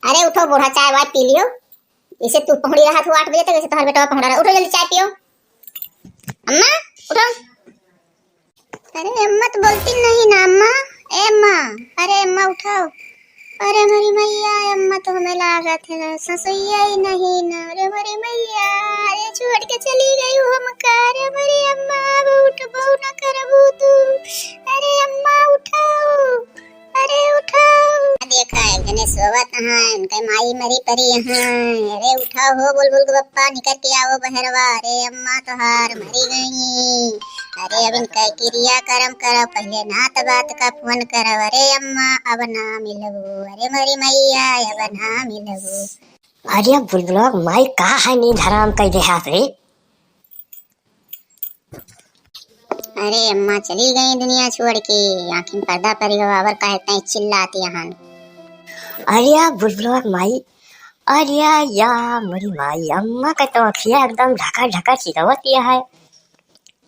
अरे उठो बूढ़ा, चाय वाय पी लियो। इसे तू पहुंची रहा था 8 बजे तक, इसे तुम्हारा बेटा पहुंच रहा। उठो जल्दी चाय पियो। अम्मा उठो। अरे अम्मा तो बोलती नहीं ना अम्मा। ए अम्मा, अरे अम्मा उठो। अरे मेरी मैया, अम्मा तो हमें लगा था ससुइया ही नहीं ना। अरे मेरी मैया, अरे छोड़ के चली गई हूँ हम का। अरे मेरी अम्मा उठ बहु ना करबू तू। अरे अम्मा उठो, अरे उठो। देखा है गणेश सोवत है, उनके माई मरी परी है। अरे उठा हो बुलबुल के पप्पा, निकल के आओ बहरवा। अरे अम्मा तो हार मरी गई। अरे अब इनका क्रिया कर्म करो, पहले नात बात का फोन करो। अरे अम्मा अब ना मिलबू। अरे मरी मैया अब ना मिलबू। अरे बुलबुला माई का है नी धराम कई देहा रे। अरे अम्मा चली गई दुनिया छोड़ के, आँखों में पर्दा पड़ गया। और कहते हैं चिल्लाती यहाँ। अरे बुलबुला माई, अरे या मेरी माई अम्मा का तो अखिया एकदम ढका ढका चिरवती है।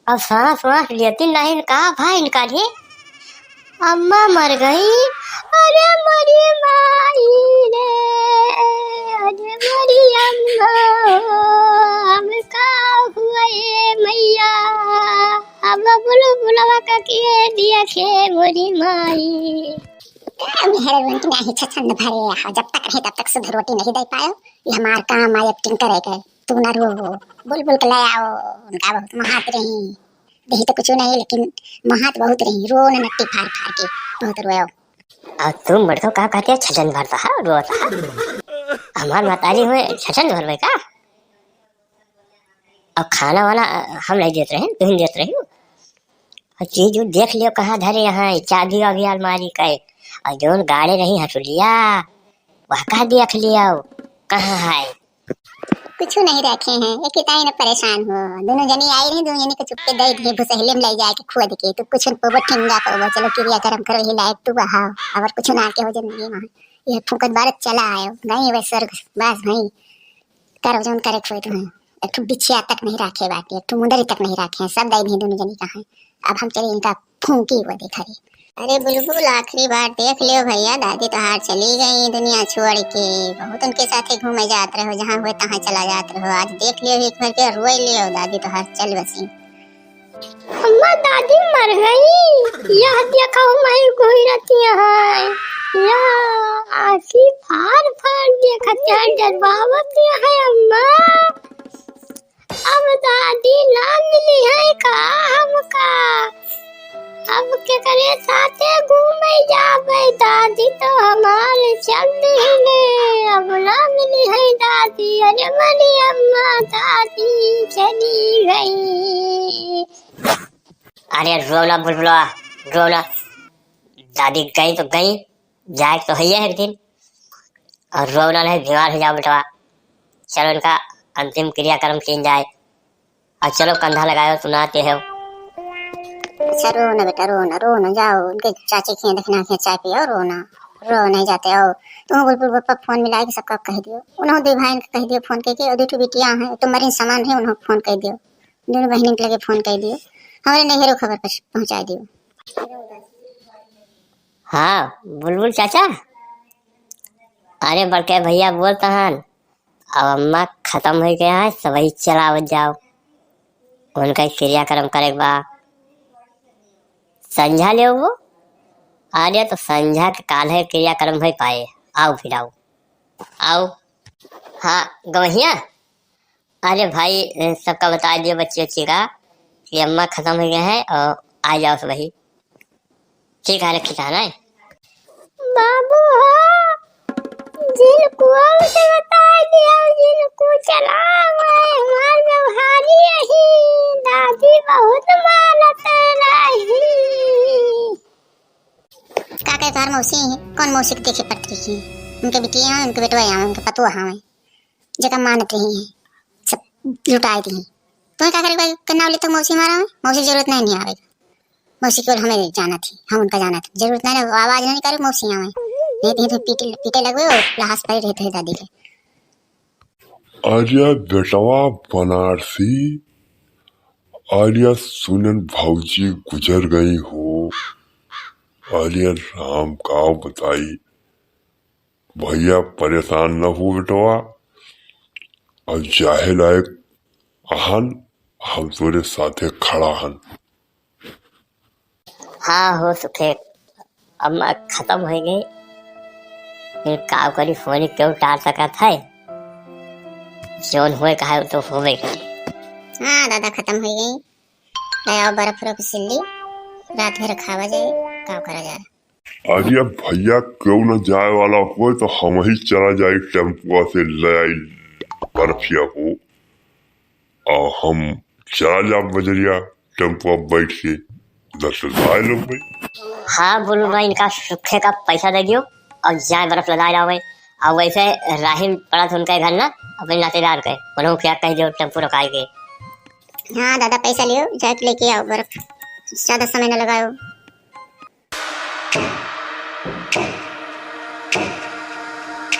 अब सांस वास लेती नहीं का भाई इनका रे। अम्मा मर गई। अरे मरी माई रे, अरे मरी अम्मा, अब का हुआ ये मैया। अब बुलबुलवा का के दिया खे मोरी माई। मेरे मन की नहीं छछन भरे, जब तक रहे तब तक शुद्ध रोटी नहीं दे पायो। ये हमार काम आय एक्टिंग करे के। तू ना रो, बुलबुल के ले आओ। उनका बहुत महात रही, देही तो कुछ नहीं लेकिन महात बहुत रही। रो न नट्टी फाड़ फाड़ के बहुत रोयो। अब तुम बड़को का कहते छछन भरता है रोता है। हमार माताजी हुए छछन भरवे का। अब खाना वाला हम नहीं देते रहे, तुम देते रही हो। चीज देख लियो कहाँ धरे यहाँ चाबी वाबी अलमारी का। और जोन गाड़े रही हटुलिया वह का देख लिया कहाँ है। कुछ नहीं रखे हैं, एक इताई न परेशान हो। दोनों जनी आई रही, दोनों जनी को चुपके दे दी भुसहले में ले जाए के खुद के। तू कुछ पोबो ठिंगा पोबो, चलो क्रिया कर्म करो ही लायक तू बहाओ। और कुछ ना के हो जिंदगी में ये फूकत बारत चला आयो गई वे स्वर्ग बस भाई। करो जोन करे खोई तुम्हें। एक ठो बिछिया तक नहीं रखे बाटे, एक ठो मुंडरी तक नहीं रखे, सब दे दी दोनों जनी कहाँ। अब हम चले इनका फूंकी हुआ देखा रे। अरे बुलबुल आखिरी बार देख लियो भैया, दादी तो हार चली गई दुनिया छोड़ के। बहुत उनके साथ घूमे जाते रहो, जहाँ हुए तहाँ चला जाते रहो। आज देख लियो एक भर के रोए लियो, दादी तो हार चल बसी। अम्मा दादी मर गई। यह देखा मैं कोई रहती है। यह आखी फाड़ फाड़ देखा जज्बावत है अम्मा। अब दादी ना मिली है का हमका। अब के करे साथे घूमे जावे, दादी तो हमारे चल रही। अब ना मिली है दादी। अरे मेरी अम्मा दादी चली गई। अरे रोना बुलबुला रोना, दादी गई तो गई, जाए तो है एक दिन। और रोना नहीं, बीमार हो जाओ बेटवा। चलो इनका अंतिम क्रियाक्रम किन जाए। और चलो कंधा लगाओ, सुनाते हो। अच्छा रो ना बेटा, रो ना जाओ। उनके चाची के देखना के चाय पियो, रो नहीं जाते हो। तुम बुलबुल पप्पा फोन मिला के सबका कह दियो। उन्होंने दो भाई के कह दियो फोन करके। और दो बिटिया हैं तो मरीन सामान है, उन्होंने फोन कर दियो। दोनों बहन के लगे फोन कर दियो, हमारे नहरो खबर पर पहुंचा दियो। हाँ बुलबुल चाचा, अरे बड़के भैया बोलता हन अब अम्मा खत्म हो गया है, सबही चलावत जाओ। उनका क्रियाक्रम करेगा बा संझा ले वो। अरे तो संझा के काल है क्रियाक्रम हो पाए। आओ फिर आओ। हाँ गवहिया, अरे भाई सबका बता दियो बच्चे बच्ची का कि अम्मा खत्म हो गया है और आ जाओ सब ही। ठीक है खिलाना है बाबू हो। जिनको से बता दिया, जिनको चला हमार व्यवहारी रही। दादी बहुत मानत रही। काका तार मौसी है, कौन मौसी के देखे पड़ती है। उनके बिटिया हैं, उनके बेटवा हैं, उनके पतुआ हैं, जगह मानत रही है, सब लुटाई दी। तुम्हें क्या करेगा करना वाले तो मौसी हमारा है। मौसी की जरूरत नहीं आवेगा। मौसी केवल हमें जाना थी, हम उनका जाना था। जरूरत नहीं ना, आवाज नहीं करे मौसी आवे नहीं तो पीटे लगे और लाश पर रहते हैं दादी के। आर्या बेटवा बनारसी, आर्या सुनन भौजी गुजर गई हो। आर्या राम का बताई, भैया परेशान न हो बेटवा, और जाहे लायक आहन, हम तोरे साथे खड़ा हन। हाँ हो सुखे, अब मैं खत्म हो गई, फिर का करी फोन क्यों टाल सकत है, जोन हुए कहा तो होवे गई। हाँ दादा खत्म हो गई, लाओ बर्फ उर्फ सिल्ली, रात भर खावा जाए, का करा जाए। अरे अब भैया क्यों न जाए वाला हो तो हम ही चला जाए टेम्पुआ से ले आई बर्फिया को, और हम चला जा बजरिया टेम्पुआ बैठ के 10 लाए लोग भाई। हाँ बोलू मैं इनका सुखे का पैसा दे दियो और जाए बर्फ लगा जाओ। और वैसे राहिल पड़ा था उनके घर ना अपने नातेदार के, उन्होंने क्या कह दियो टेम्पो रखाए के। हाँ दादा पैसा लियो, जाके लेके आओ बर्फ, ज्यादा समय न लगाओ।